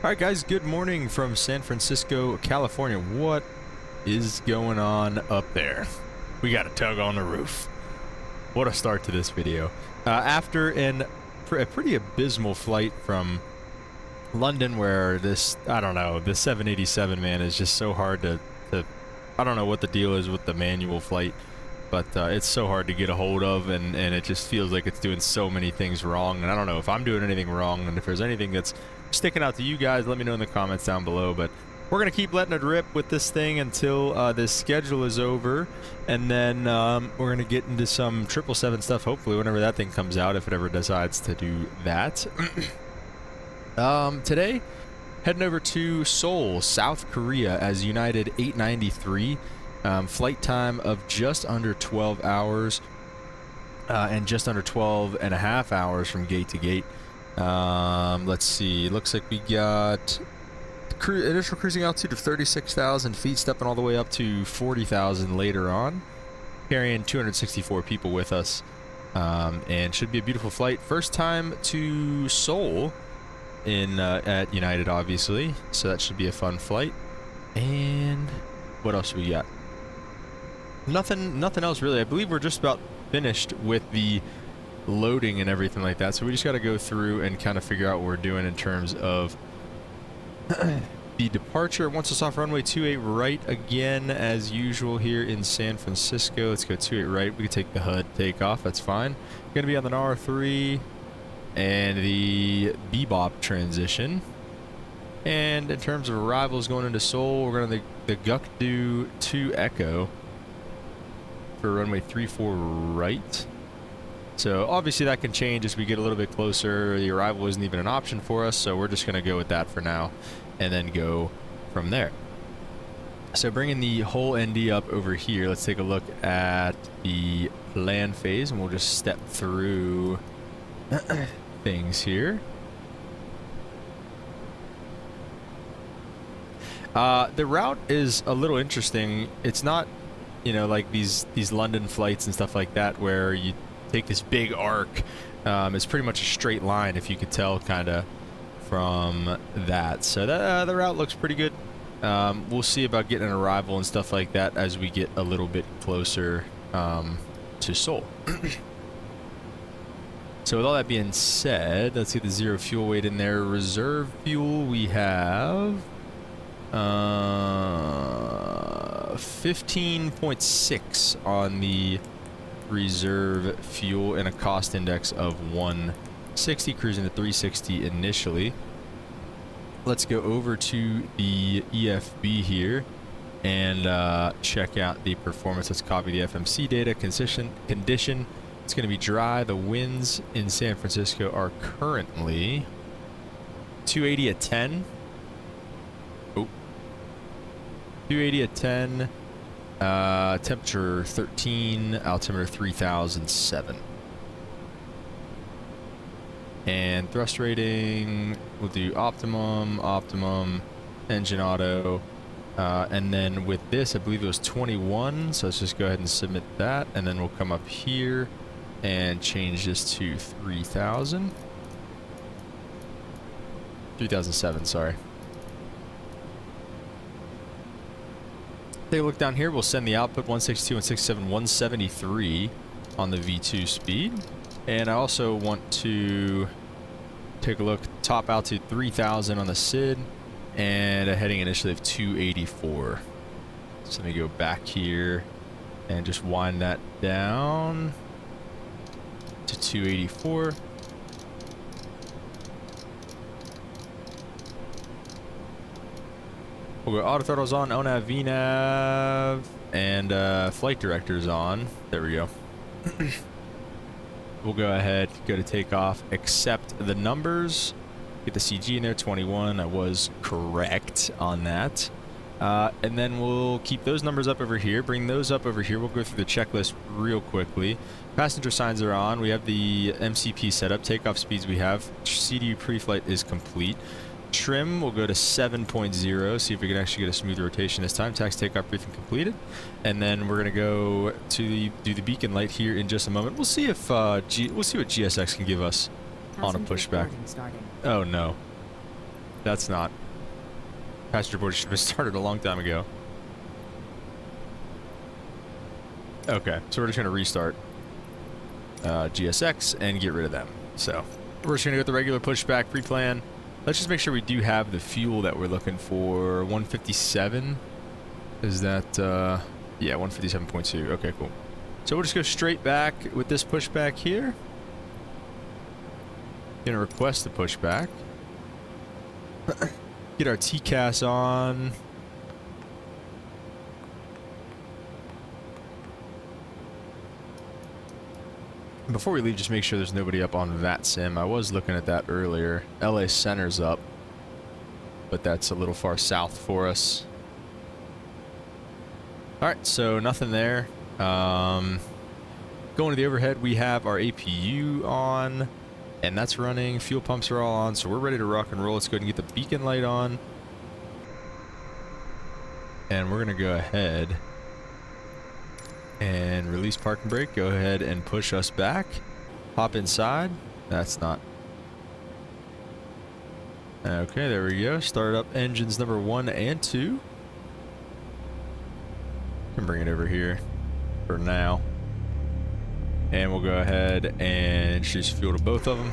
All right, guys, good morning from San Francisco, California. What is going on up there? We got a tug on the roof. What a start to this video. After a pretty abysmal flight from London, where this, I don't know, the 787, man, is just so hard to I don't know what the deal is with the manual flight, but it's so hard to get a hold of, and it just feels like it's doing so many things wrong, and I don't know if I'm doing anything wrong, and if there's anything that's sticking out to you guys, let me know in the comments down below. But we're gonna keep letting it rip with this thing until this schedule is over, and then we're gonna get into some 777 stuff, hopefully, whenever that thing comes out, if it ever decides to do that. Today, heading over to Seoul, South Korea, as United 893. Flight time of just under 12 hours and just under 12 and a half hours from gate to gate. Let's see, looks like we got initial cruising altitude of 36,000 feet, stepping all the way up to 40,000 later on, carrying 264 people with us, and should be a beautiful flight. First time to Seoul at United, obviously, so that should be a fun flight. And what else we got? Nothing else really. I believe we're just about finished with the loading and everything like that, so we just got to go through and kind of figure out what we're doing in terms of the departure. Wants us off runway 28 right again, as usual here in San Francisco. Let's go 28 right. We can take the HUD takeoff, that's fine. Gonna be on the R3 and the Bebop transition. And in terms of arrivals going into Seoul, we're going to the Gukdo 2 Echo for runway 34 right. So obviously that can change as we get a little bit closer. The arrival isn't even an option for us, so we're just going to go with that for now and then go from there. So bringing the whole ND up over here, let's take a look at the plan phase, and we'll just step through things here. The route is a little interesting. It's not, you know, like these London flights and stuff like that where you take this big arc. It's pretty much a straight line, if you could tell kind of from that. So the route looks pretty good. We'll see about getting an arrival and stuff like that as we get a little bit closer to Seoul. So with all that being said, let's get the zero fuel weight in there. Reserve fuel, we have 15.6 on the reserve fuel and a cost index of 160, cruising to 360 initially. Let's go over to the EFB here and check out the performance. Let's copy the FMC data. Condition. It's going to be dry. The winds in San Francisco are currently 280 at 10. 280 at 10, temperature 13, altimeter 3007. And thrust rating, we'll do optimum, engine auto, and then with this, I believe it was 21, so let's just go ahead and submit that, and then we'll come up here and change this to 3007, sorry. Take a look down here. We'll send the output 162, 167, 173 on the V2 speed. And I also want to take a look, top altitude 3000 on the SID and a heading initially of 284. So let me go back here and just wind that down to 284. We'll go auto throttles on, ONAV, VNAV, and flight directors on. There we go. We'll go ahead, go to takeoff, accept the numbers, get the CG in there, 21. I was correct on that. And then we'll keep those numbers up over here, bring those up over here. We'll go through the checklist real quickly. Passenger signs are on. We have the MCP set up. Takeoff speeds we have. CDU pre-flight is complete. Trim, we'll go to 7.0, see if we can actually get a smooth rotation this time. Taxi takeoff briefing completed. And then we're going to go to do the beacon light here in just a moment. We'll see if we'll see what GSX can give us on a pushback. Oh no. That's not. Passenger board should have started a long time ago. Okay, so we're just gonna restart GSX and get rid of them. So we're just gonna go with the regular pushback pre-plan. Let's just make sure we do have the fuel that we're looking for. 157. Is that yeah, 157.2. Okay, cool. So we'll just go straight back with this pushback here. Gonna request the pushback. Get our TCAS on. Before we leave, just make sure there's nobody up on VATSIM. I was looking at that earlier. LA Center's up, but that's a little far south for us. Alright, so nothing there. Going to the overhead, we have our APU on, and that's running. Fuel pumps are all on, so we're ready to rock and roll. Let's go ahead and get the beacon light on. And we're going to go ahead and release park and brake. Go ahead and push us back. Hop inside. That's not. Okay, there we go. Start up engines number 1 and 2. Can bring it over here for now. And we'll go ahead and introduce fuel to both of them.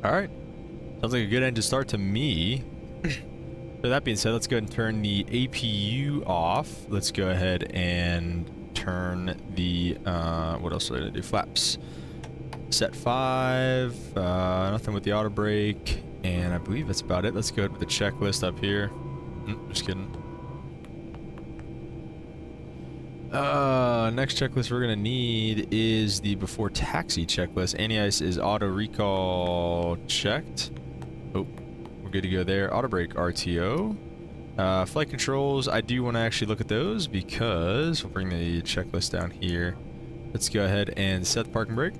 All right. Sounds like a good end to start to me. So that being said, let's go ahead and turn the APU off. Let's go ahead and turn the, what else are we gonna do? Flaps. Set 5, nothing with the auto brake, and I believe that's about it. Let's go with the checklist up here. Just kidding. Next checklist we're gonna need is the before taxi checklist. Anti-ice is auto recall checked. Oh, we're good to go there. Auto brake RTO. Flight controls, I do want to actually look at those because we'll bring the checklist down here. Let's go ahead and set the parking brake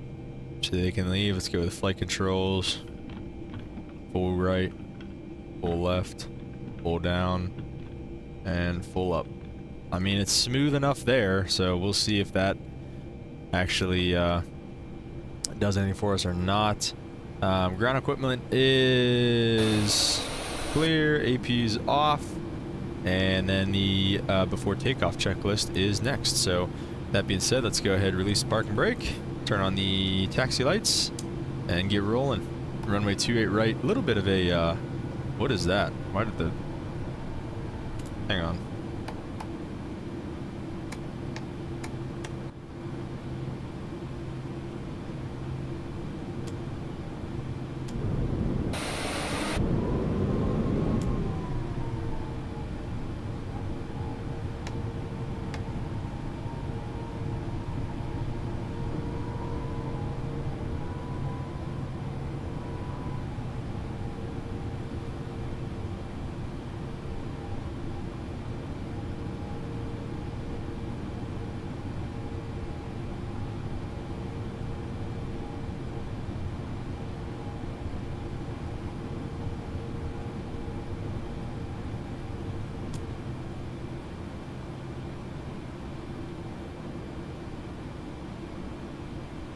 so they can leave. Let's go with flight controls. Full right, full left, full down, and full up. I mean, it's smooth enough there, so we'll see if that actually does anything for us or not. Ground equipment is clear, AP's off, and then the before takeoff checklist is next. So that being said, let's go ahead and release the parking brake, turn on the taxi lights, and get rolling. Runway 28 right, a little bit of a, what is that? Why did the, hang on.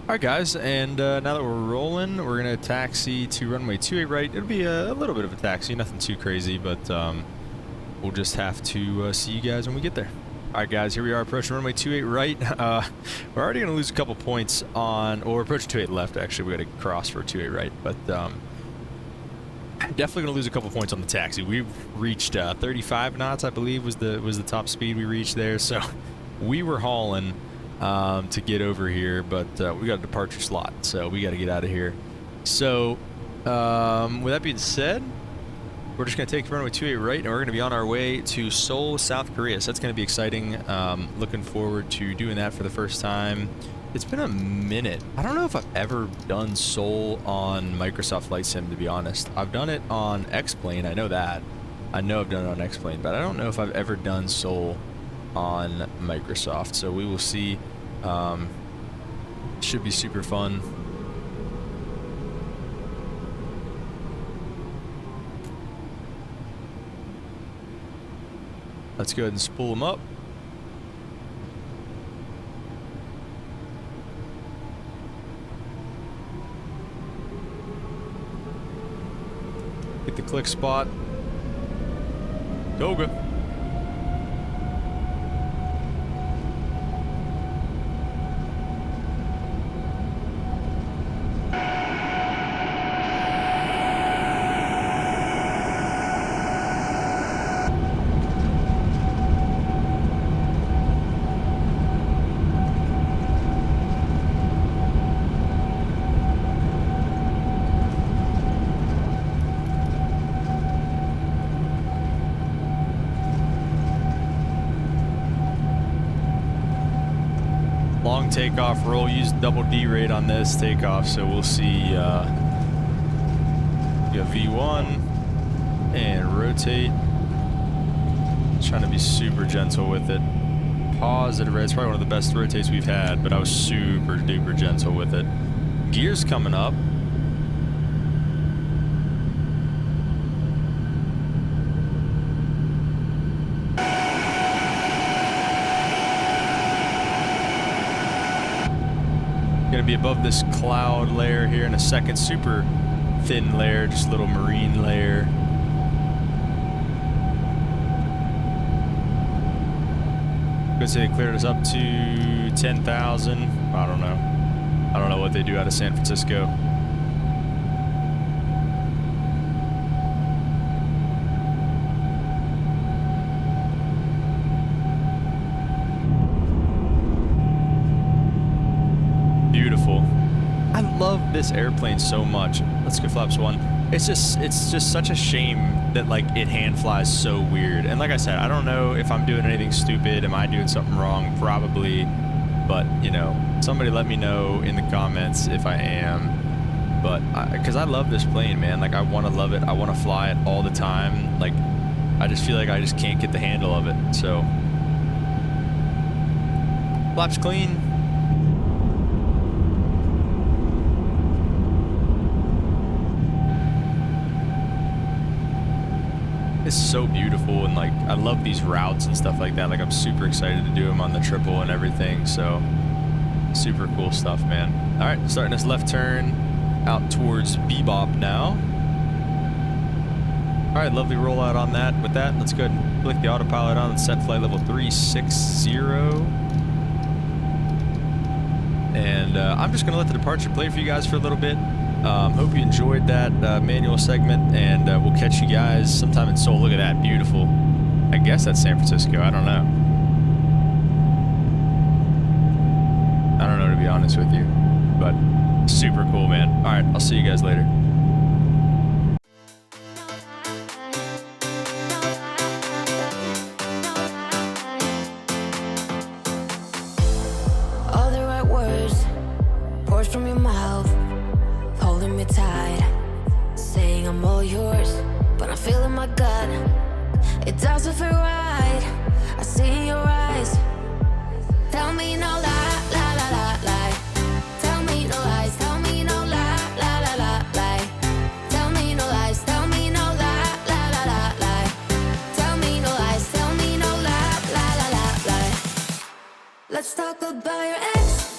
Alright guys, and now that we're rolling, we're going to taxi to runway 28 right. It'll be a little bit of a taxi, nothing too crazy, but we'll just have to see you guys when we get there. Alright guys, here we are approaching runway 28 right. We're already going to lose a couple points on, or we're approaching 28 left actually, we got to cross for 28 right, but definitely going to lose a couple points on the taxi. We've reached 35 knots, I believe was the top speed we reached there, so we were hauling. to get over here, but we got a departure slot, so we got to get out of here. So with that being said, we're just going to take runway 28 right, and we're going to be on our way to Seoul, South Korea. So that's going to be exciting. Looking forward to doing that for the first time. It's been a minute. I don't know if I've ever done Seoul on Microsoft Flight Sim, to be honest. I've done it on X-Plane. I know that. I know I've done it on X-Plane, but I don't know if I've ever done Seoul on Microsoft. So we will see. Should be super fun. Let's go ahead and spool them up. Hit the click spot. Toga. Long takeoff roll, use double D rate on this takeoff, so we'll see you have V1 and rotate. Trying to be super gentle with it. Positive, it's probably one of the best rotates we've had, but I was super duper gentle with it. Gears coming up. Gonna be above this cloud layer here in a second. Super thin layer, just a little marine layer. Good, say they cleared us up to 10,000. I don't know. I don't know what they do out of San Francisco. Beautiful. I love this airplane so much. Let's go flaps 1. It's just such a shame that like it hand flies so weird. And like I said, I don't know if I'm doing anything stupid. Am I doing something wrong? Probably. But you know, somebody let me know in the comments if I am. But because I love this plane, man. Like I want to love it. I want to fly it all the time. Like I just feel like I just can't get the handle of it. So flaps clean. It's so beautiful, and like I love these routes and stuff like that. Like I'm super excited to do them on the triple and everything. So super cool stuff, man. All right, starting this left turn out towards Bebop now. All right, lovely rollout on that. With that, let's go ahead and click the autopilot on and set flight level 360. And I'm just gonna let the departure play for you guys for a little bit. Hope you enjoyed that manual segment, and we'll catch you guys sometime in Seoul. Look at that, beautiful. I guess that's San Francisco, I don't know. I don't know, to be honest with you, but super cool, man. All right, I'll see you guys later. All the right words poured from your mouth, holding me tight, saying I'm all yours, but I'm feeling my gut. It doesn't feel right. I see in your eyes. Tell me no lie, lie, lie, lie, lie. Tell me no lies. Tell me no lie, lie, lie, lie, lie. Tell me no lies. Tell me no lie, lie, lie, lie, lie. Tell me no lies. Tell me no lie, lie, lie, lie, lie. Let's talk about your ex.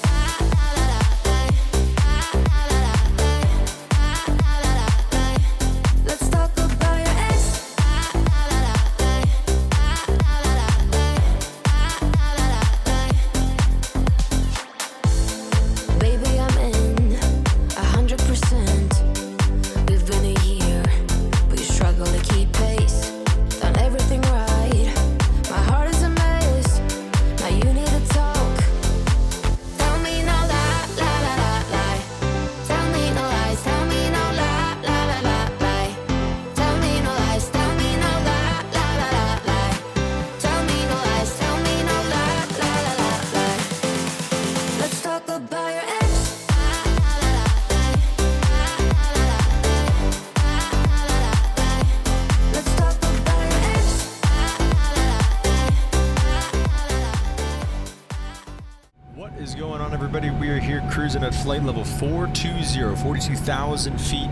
going on, everybody? We are here cruising at flight level 420, 42,000 feet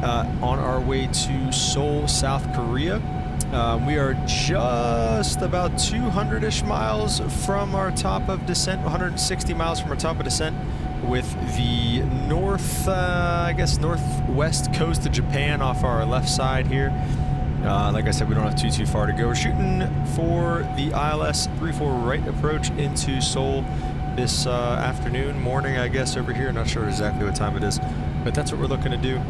on our way to Seoul, South Korea. We are just about 200-ish miles from our top of descent, 160 miles from our top of descent, with the northwest coast of Japan off our left side here. Like I said, we don't have too far to go. We're shooting for the ILS 34 right approach into Seoul this morning, I guess, over here. Not sure exactly what time it is, but that's what we're looking to do.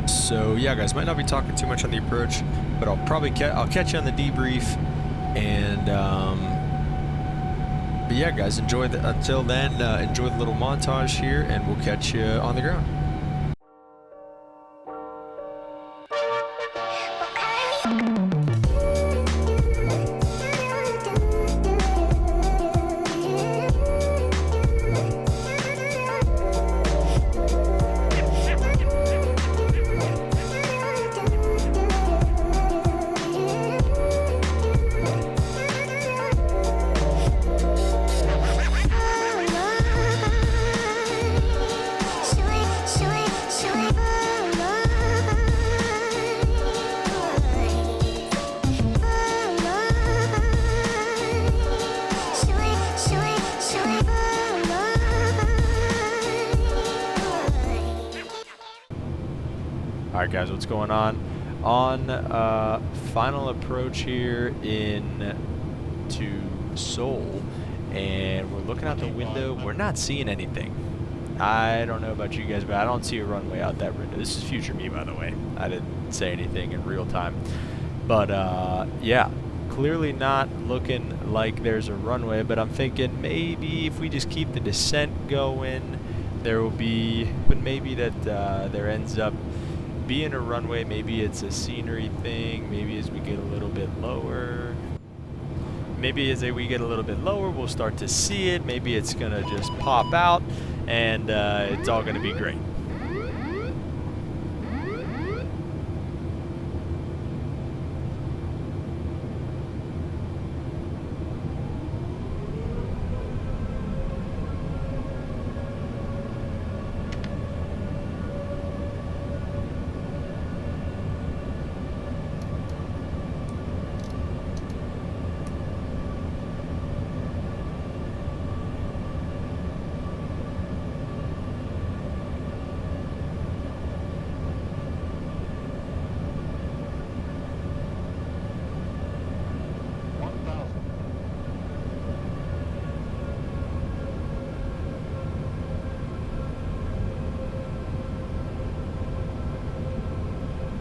So yeah, guys, might not be talking too much on the approach, but I'll probably catch you on the debrief. And but yeah, guys, until then, enjoy the little montage here, and we'll catch you on the ground. Alright guys, what's going on? On final approach here to Seoul, and we're looking out the window. We're not seeing anything. I don't know about you guys, but I don't see a runway out that window. This is future me, by the way. I didn't say anything in real time. But yeah, clearly not looking like there's a runway, but I'm thinking maybe if we just keep the descent going, there will be, but maybe that there ends up being a runway. Maybe it's a scenery thing. Maybe as we get a little bit lower, we'll start to see it. Maybe it's gonna just pop out, and it's all gonna be great.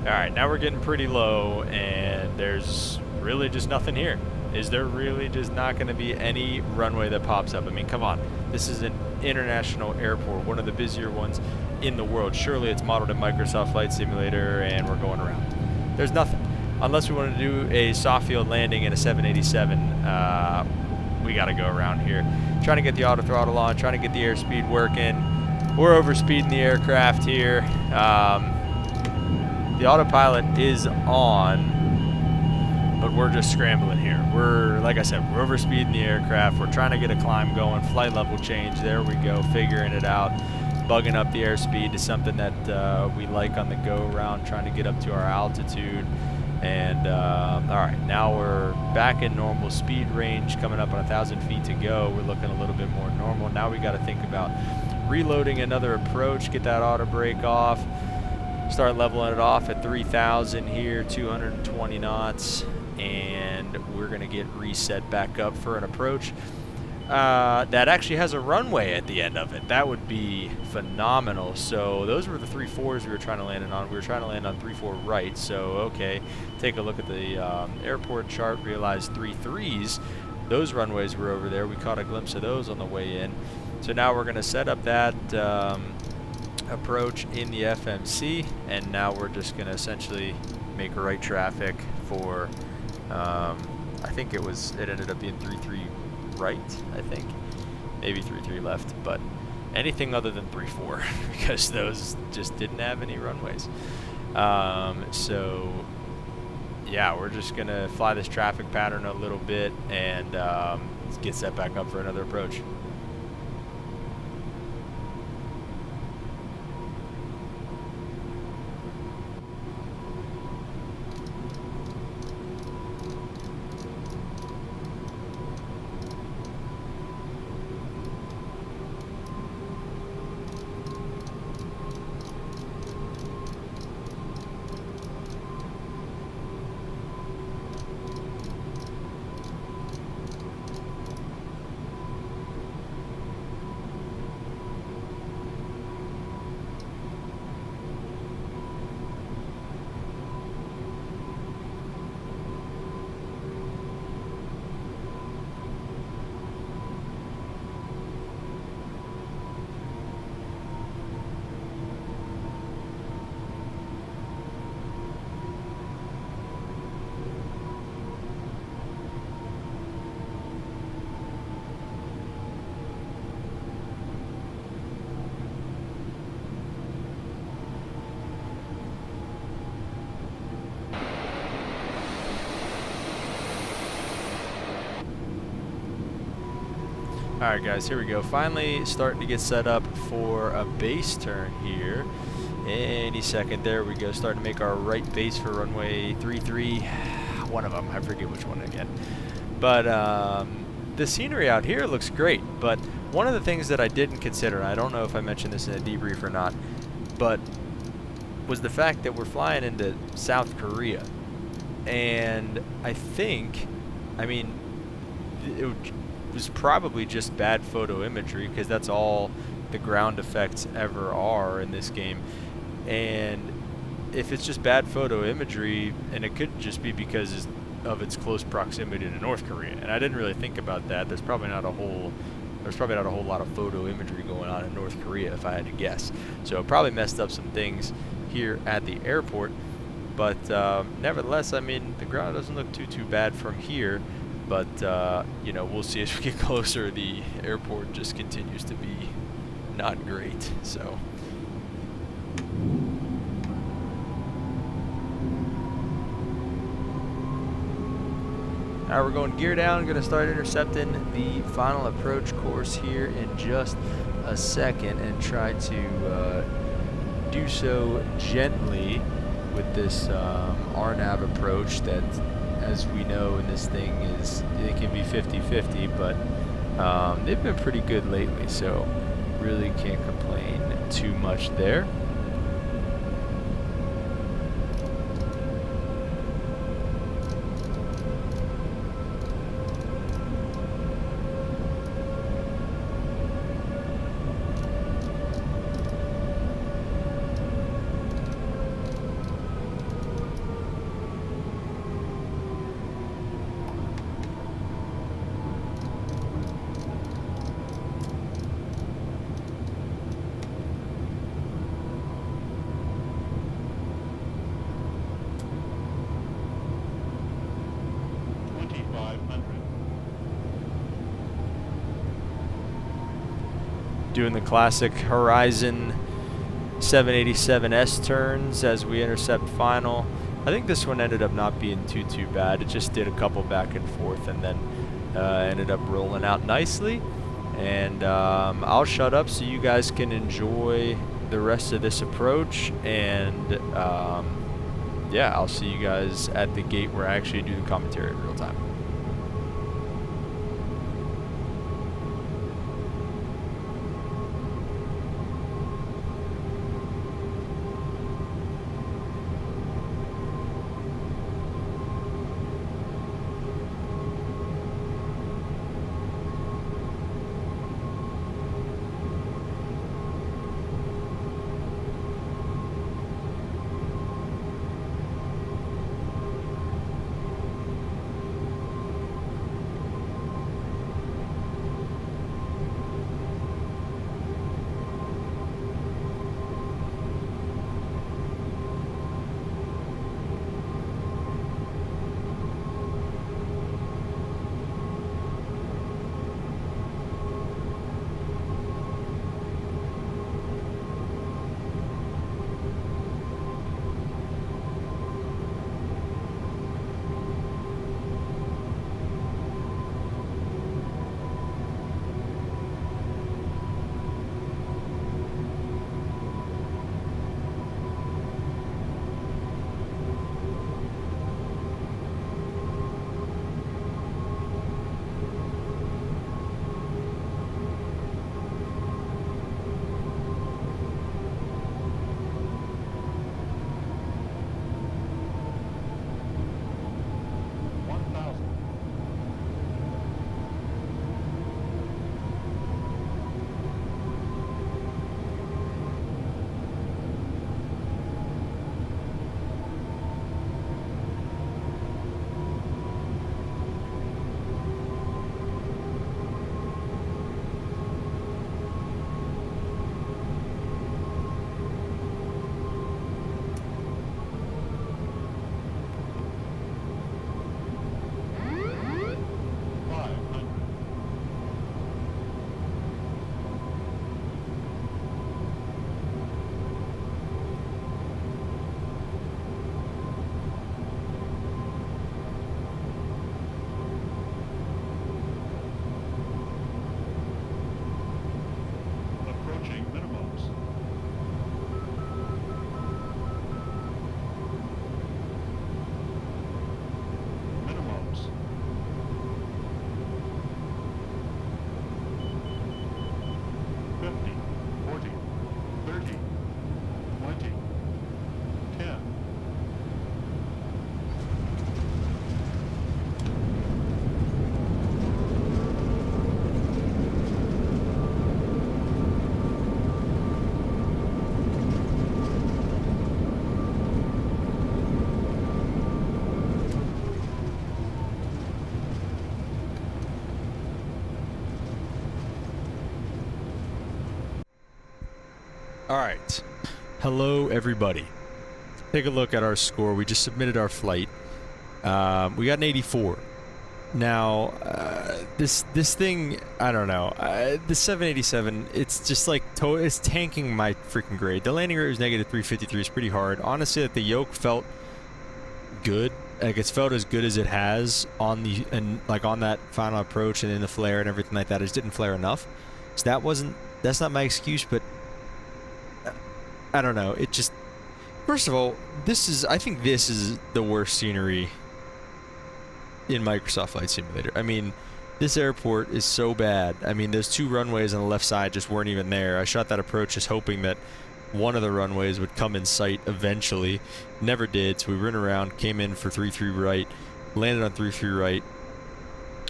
Alright, now we're getting pretty low, and there's really just nothing here. Is there really just not going to be any runway that pops up? I mean, come on. This is an international airport, one of the busier ones in the world. Surely it's modeled in Microsoft Flight Simulator, and we're going around. There's nothing. Unless we want to do a soft field landing in a 787, we got to go around here. Trying to get the auto throttle on, trying to get the airspeed working. We're overspeeding the aircraft here. The autopilot is on, but we're just scrambling here. Like I said, we're overspeeding the aircraft. We're trying to get a climb going, flight level change. There we go, figuring it out, bugging up the airspeed to something that we like on the go around, trying to get up to our altitude. And all right, now we're back in normal speed range, coming up on 1,000 feet to go. We're looking a little bit more normal. Now we got to think about reloading another approach, get that auto brake off. Start leveling it off at 3,000 here, 220 knots, and we're going to get reset back up for an approach that actually has a runway at the end of it. That would be phenomenal. So those were the 3-4s we were trying to land on. We were trying to land on 3-4 right, so okay, take a look at the airport chart, realize 3-3s. Those runways were over there. We caught a glimpse of those on the way in. So now we're going to set up that approach in the FMC, and now we're just going to essentially make right traffic for I think it ended up being 3-3 right, I think, maybe 3-3 left, but anything other than 3-4 because those just didn't have any runways. So yeah, we're just gonna fly this traffic pattern a little bit and get set back up for another approach. Alright guys, here we go. Finally starting to get set up for a base turn here. Any second, there we go. Starting to make our right base for runway 33. One of them, I forget which one again. But the scenery out here looks great. But one of the things that I didn't consider, and I don't know if I mentioned this in a debrief or not, but was the fact that we're flying into South Korea. And I think, I mean, it was probably just bad photo imagery, because that's all the ground effects ever are in this game. And if it's just bad photo imagery, and it could just be because of its close proximity to North Korea, and I didn't really think about that. There's probably not a whole lot of photo imagery going on in North Korea, if I had to guess. So it probably messed up some things here at the airport. But nevertheless, I mean, the ground doesn't look too bad from here. But you know, we'll see as we get closer. The airport just continues to be not great. So. Alright, we're going gear down. Going to start intercepting the final approach course here in just a second, and try to do so gently with this RNAV approach that, as we know in this thing, it can be 50-50, but they've been pretty good lately, so really can't complain too much there. Doing the classic Horizon 787S turns as we intercept final. I think this one ended up not being too bad. It just did a couple back and forth, and then ended up rolling out nicely. And I'll shut up so you guys can enjoy the rest of this approach. And yeah, I'll see you guys at the gate where I actually do the commentary in real time. 50, 40, 30, 20, 10. All right. Hello, everybody. Take a look at our score. We just submitted our flight. We got an 84. Now, this thing, I don't know. The 787, it's just like, it's tanking my freaking grade. The landing rate was negative 353. It's pretty hard. Honestly, like, the yoke felt good. Like, it's felt as good as it has on the, and like on that final approach and in the flare and everything like that. It just didn't flare enough. So that's not my excuse, but I don't know. It just, first of all, I think this is the worst scenery in Microsoft Flight Simulator. I mean, this airport is so bad. I mean, those two runways on the left side just weren't even there. I shot that approach just hoping that one of the runways would come in sight eventually. Never did, so we ran around, came in for 3-3 right, landed on 3-3 right,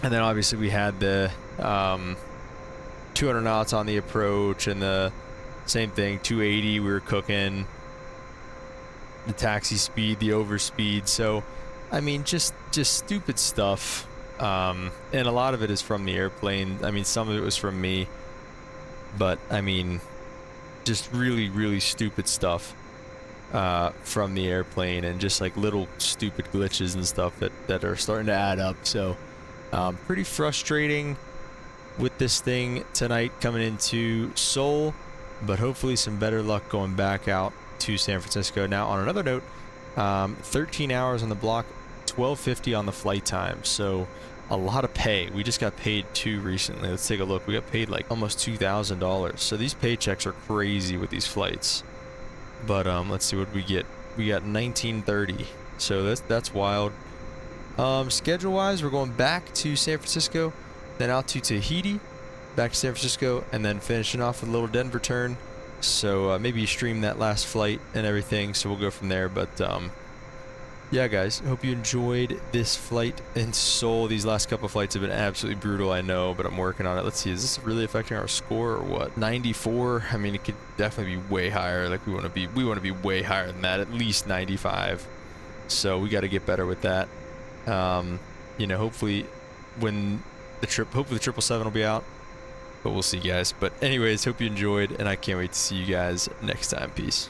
and then obviously we had the 200 knots on the approach and the same thing, 280, we were cooking, the taxi speed, the overspeed. So, I mean, just stupid stuff. And a lot of it is from the airplane. I mean, some of it was from me. But, I mean, just really, really stupid stuff from the airplane. And just, like, little stupid glitches and stuff that are starting to add up. So, pretty frustrating with this thing tonight coming into Seoul. But hopefully some better luck going back out to San Francisco. Now, on another note, 13 hours on the block, $12.50 on the flight time. So a lot of pay. We just got paid too recently. Let's take a look. We got paid like almost $2,000. So these paychecks are crazy with these flights. But let's see what we get. We got $19.30. So that's wild. Schedule-wise, we're going back to San Francisco, then out to Tahiti, back to San Francisco, and then finishing off with a little Denver turn. So maybe stream that last flight and everything, so we'll go from there. But yeah, guys, hope you enjoyed this flight in Seoul. These last couple flights have been absolutely brutal, I know, but I'm working on it. Let's see, is this really affecting our score or what? 94. I mean, it could definitely be way higher. Like, we want to be way higher than that, at least 95. So we got to get better with that. You know, hopefully the 777 will be out. But we'll see, guys. But anyways, hope you enjoyed, and I can't wait to see you guys next time. Peace.